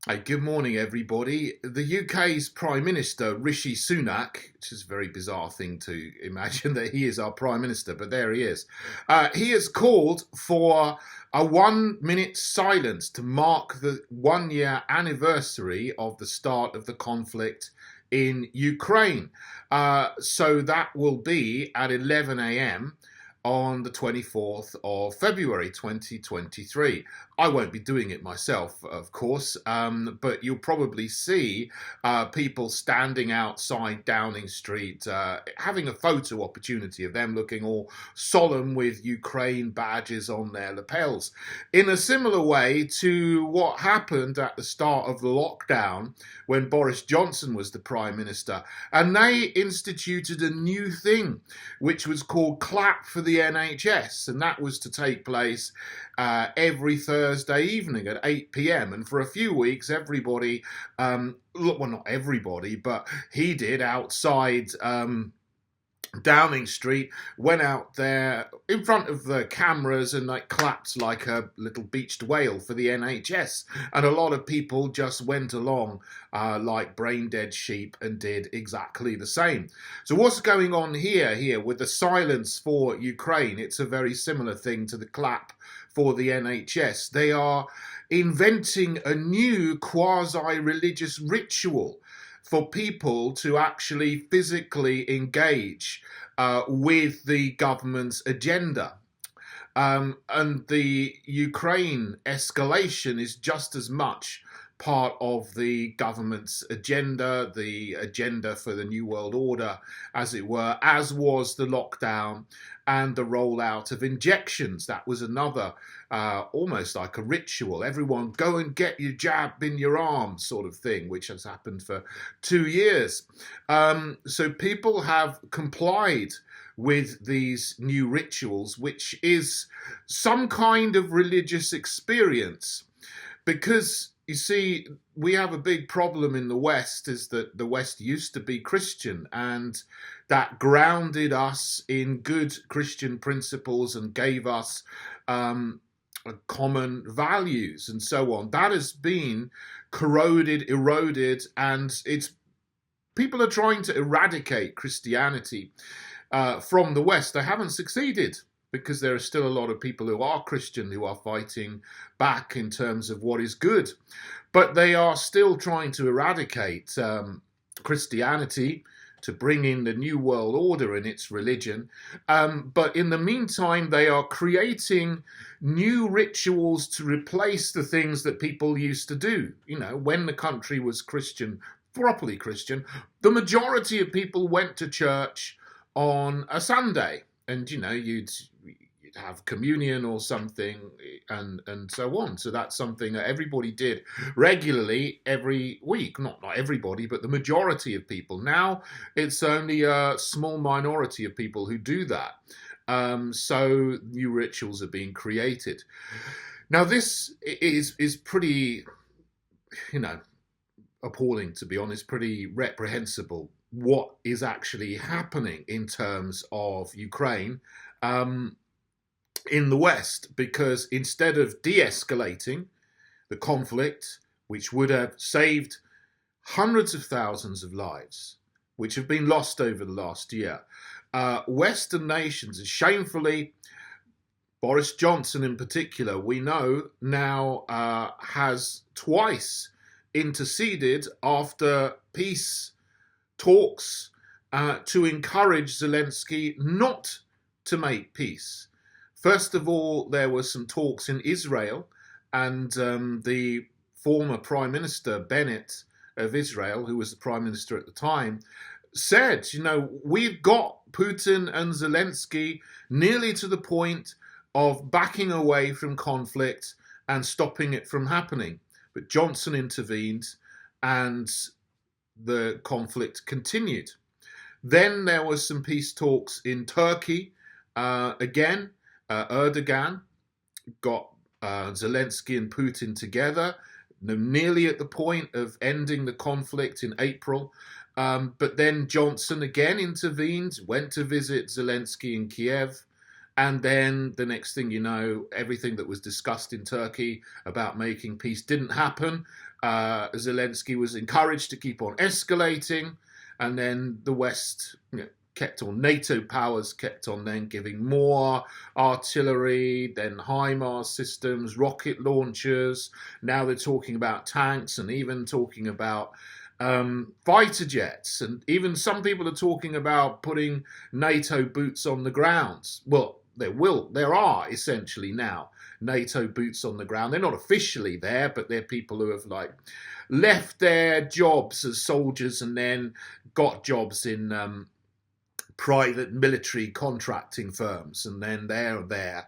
Hey, good morning, everybody. The UK's Prime Minister, Rishi Sunak, which is a very bizarre thing to imagine that he is our Prime Minister, but there he is. He has called for a 1 minute silence to mark the 1 year anniversary of the start of the conflict in Ukraine. So that will be at 11 a.m. on the 24th of February 2023. I won't be doing it myself, of course, but you'll probably see people standing outside Downing Street having a photo opportunity of them looking all solemn with Ukraine badges on their lapels, in a similar way to what happened at the start of the lockdown when Boris Johnson was the Prime Minister, and they instituted a new thing which was called Clap for the NHS, and that was to take place every Thursday evening at 8 p.m. And for a few weeks, everybody, well, not everybody, but he did outside Downing Street, went out there in front of the cameras and clapped like a little beached whale for the NHS. And a lot of people just went along like brain dead sheep and did exactly the same. So what's going on here with the silence for Ukraine? It's a very similar thing to the clap for the NHS. They are inventing a new quasi-religious ritual for people to actually physically engage with the government's agenda. And the Ukraine escalation is just as much part of the government's agenda, the agenda for the New World Order, as it were, as was the lockdown and the rollout of injections. That was another, almost like a ritual. Everyone go and get your jab in your arm sort of thing, which has happened for 2 years. So people have complied with these new rituals, which is some kind of religious experience. Because, you see, we have a big problem in the West, is that the West used to be Christian, and that grounded us in good Christian principles and gave us common values and so on. That has been corroded, eroded, and people are trying to eradicate Christianity from the West. They haven't succeeded, because there are still a lot of people who are Christian who are fighting back in terms of what is good. But they are still trying to eradicate Christianity, to bring in the New World Order in its religion. But in the meantime, they are creating new rituals to replace the things that people used to do. You know, when the country was Christian, properly Christian, the majority of people went to church on a Sunday, and you'd have communion or something, and so on. So that's something that everybody did regularly every week. Not everybody, but the majority of people. Now it's only a small minority of people who do that. So new rituals are being created. Now this is pretty, appalling, to be honest, pretty reprehensible, what is actually happening in terms of Ukraine in the West, because instead of de-escalating the conflict, which would have saved hundreds of thousands of lives, which have been lost over the last year, Western nations, and shamefully Boris Johnson in particular, we know now, has twice interceded after peace talks to encourage Zelensky not to make peace. First of all, there were some talks in Israel, and the former Prime Minister Bennett of Israel, who was the Prime Minister at the time, said, we've got Putin and Zelensky nearly to the point of backing away from conflict and stopping it from happening. But Johnson intervened, and the conflict continued. Then there was some peace talks in Turkey. Again, Erdogan got Zelensky and Putin together, nearly at the point of ending the conflict in April. But then Johnson again intervened, went to visit Zelensky in Kiev. And then the next thing you know, everything that was discussed in Turkey about making peace didn't happen. Zelensky was encouraged to keep on escalating, and then the West, kept on, NATO powers kept on then giving more artillery, then HIMARS systems, rocket launchers. Now they're talking about tanks and even talking about fighter jets, and even some people are talking about putting NATO boots on the ground. Well, there are essentially now NATO boots on the ground. They're not officially there, but they're people who have left their jobs as soldiers and then got jobs in private military contracting firms, and then they're there,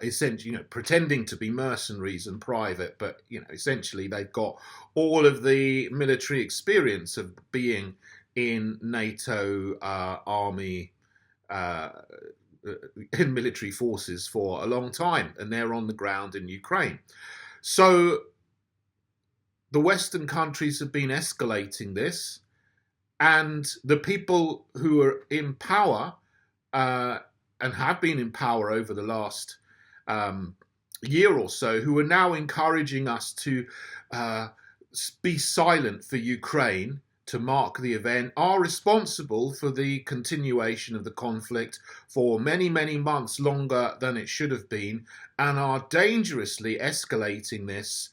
essentially, pretending to be mercenaries and private, but essentially they've got all of the military experience of being in NATO army in military forces for a long time, and they're on the ground in Ukraine. So the Western countries have been escalating this, and the people who are in power and have been in power over the last year or so, who are now encouraging us to be silent for Ukraine to mark the event, are responsible for the continuation of the conflict for many, many months longer than it should have been, and are dangerously escalating this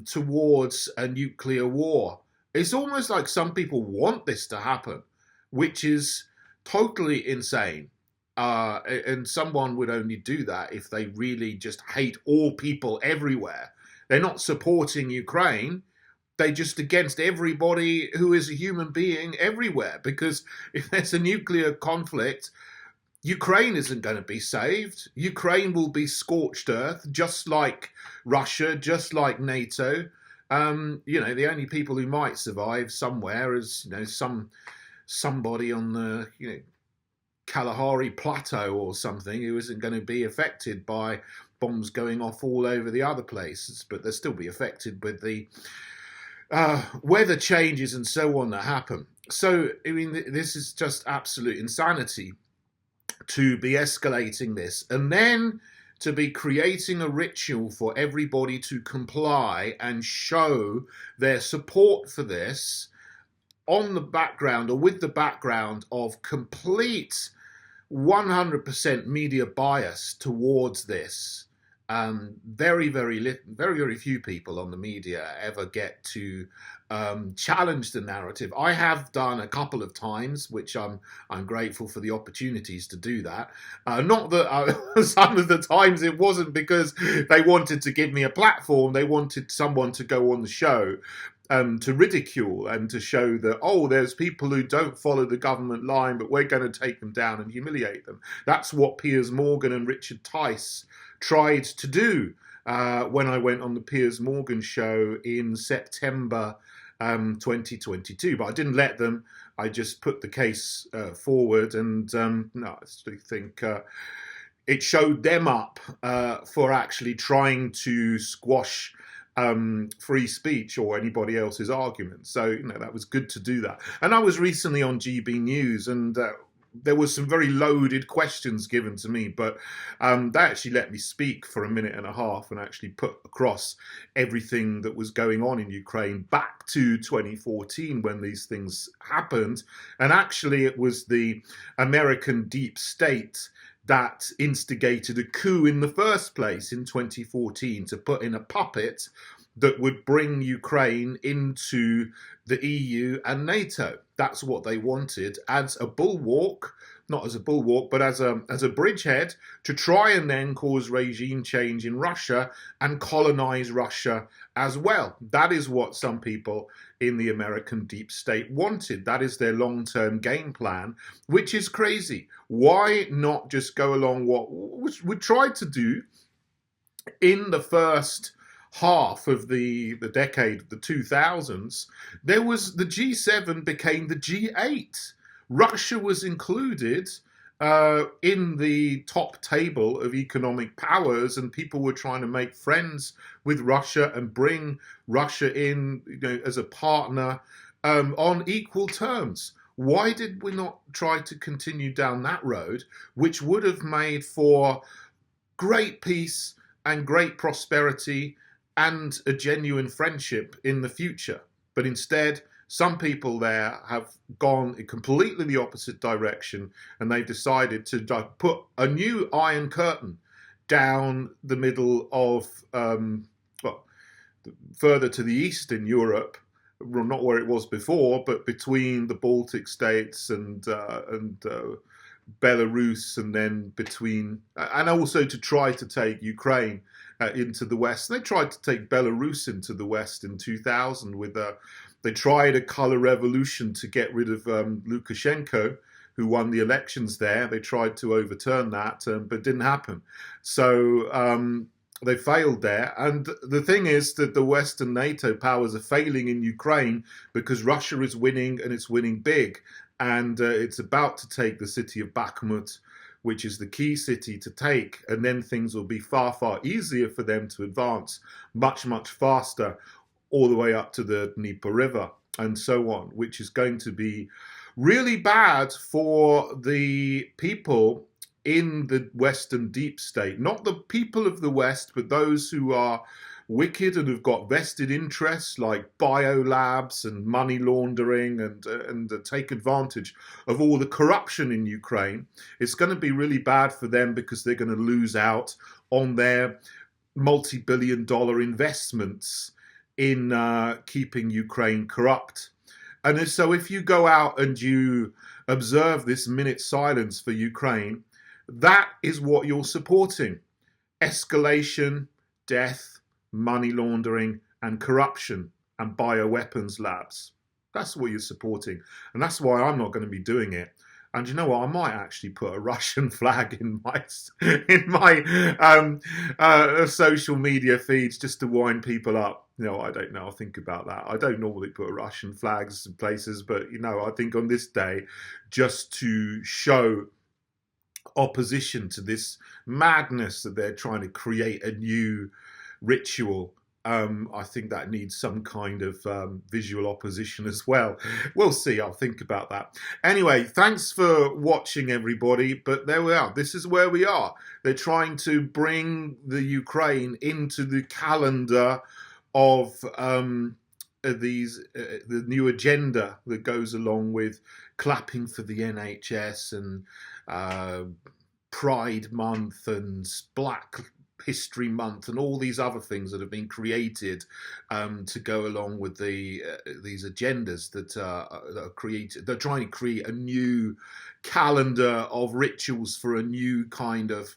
towards a nuclear war. It's almost like some people want this to happen, which is totally insane. And someone would only do that if they really just hate all people everywhere. They're not supporting Ukraine. They're just against everybody who is a human being everywhere. Because if there's a nuclear conflict, Ukraine isn't going to be saved. Ukraine will be scorched earth, just like Russia, just like NATO. The only people who might survive somewhere is, somebody on the, Kalahari Plateau or something who isn't going to be affected by bombs going off all over the other places, but they'll still be affected with the weather changes and so on that happen. So, this is just absolute insanity to be escalating this, and then to be creating a ritual for everybody to comply and show their support for this on the background, or with the background of complete 100% media bias towards this. Very, very few people on the media ever get to challenge the narrative. I have done a couple of times, which I'm grateful for the opportunities to do that. Not that some of the times it wasn't because they wanted to give me a platform. They wanted someone to go on the show to ridicule and to show that, there's people who don't follow the government line, but we're going to take them down and humiliate them. That's what Piers Morgan and Richard Tice tried to do when I went on the Piers Morgan show in September 2022. But I didn't let them. I just put the case forward, and I still think it showed them up for actually trying to squash free speech or anybody else's argument. So, that was good to do that. And I was recently on GB News, and there was some very loaded questions given to me, but they actually let me speak for a minute and a half and actually put across everything that was going on in Ukraine back to 2014 when these things happened. And actually it was the American deep state that instigated a coup in the first place in 2014 to put in a puppet that would bring Ukraine into the EU and NATO. That's what they wanted, as a bulwark, not as a bulwark, but as a bridgehead to try and then cause regime change in Russia and colonize Russia as well. That is what some people in the American deep state wanted. That is their long-term game plan, which is crazy. Why not just go along what we tried to do in the first half of the decade of the 2000s? There was the G7 became the G8. Russia was included in the top table of economic powers, and people were trying to make friends with Russia and bring Russia in, as a partner on equal terms. Why did we not try to continue down that road, which would have made for great peace and great prosperity and a genuine friendship in the future. But instead, some people there have gone in completely the opposite direction, and they've decided to put a new iron curtain down the middle of, well, further to the east in Europe, well, not where it was before, but between the Baltic states and Belarus, and then between, and also to try to take Ukraine into the West. And they tried to take Belarus into the West in 2000 with they tried a color revolution to get rid of Lukashenko, who won the elections there. They tried to overturn that, but it didn't happen. So they failed there. And the thing is that the Western NATO powers are failing in Ukraine because Russia is winning, and it's winning big. And it's about to take the city of Bakhmut, which is the key city to take. And then things will be far, far easier for them to advance much, much faster all the way up to the Dnieper River and so on, which is going to be really bad for the people in the Western deep state. Not the people of the West, but those who are wicked and have got vested interests like biolabs and money laundering and take advantage of all the corruption in Ukraine. It's going to be really bad for them because they're going to lose out on their multi-billion-dollar investments in keeping Ukraine corrupt. And so if you go out and you observe this minute silence for Ukraine, that is what you're supporting. Escalation, death, money laundering, and corruption, and bioweapons labs. That's what you're supporting. And that's why I'm not going to be doing it. And you know what? I might actually put a Russian flag in my social media feeds just to wind people up. No, I don't know. I'll think about that. I don't normally put Russian flags in places, but I think on this day, just to show opposition to this madness that they're trying to create a new ritual. I think that needs some kind of visual opposition as well. We'll see. I'll think about that. Anyway, thanks for watching, everybody. But there we are. This is where we are. They're trying to bring the Ukraine into the calendar of the new agenda that goes along with clapping for the NHS and Pride Month and Black History Month and all these other things that have been created to go along with these agendas that are created. They're trying to create a new calendar of rituals for a new kind of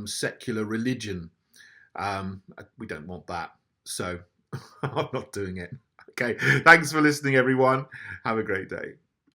secular religion. We don't want that, so I'm not doing it. Okay, thanks for listening, everyone. Have a great day.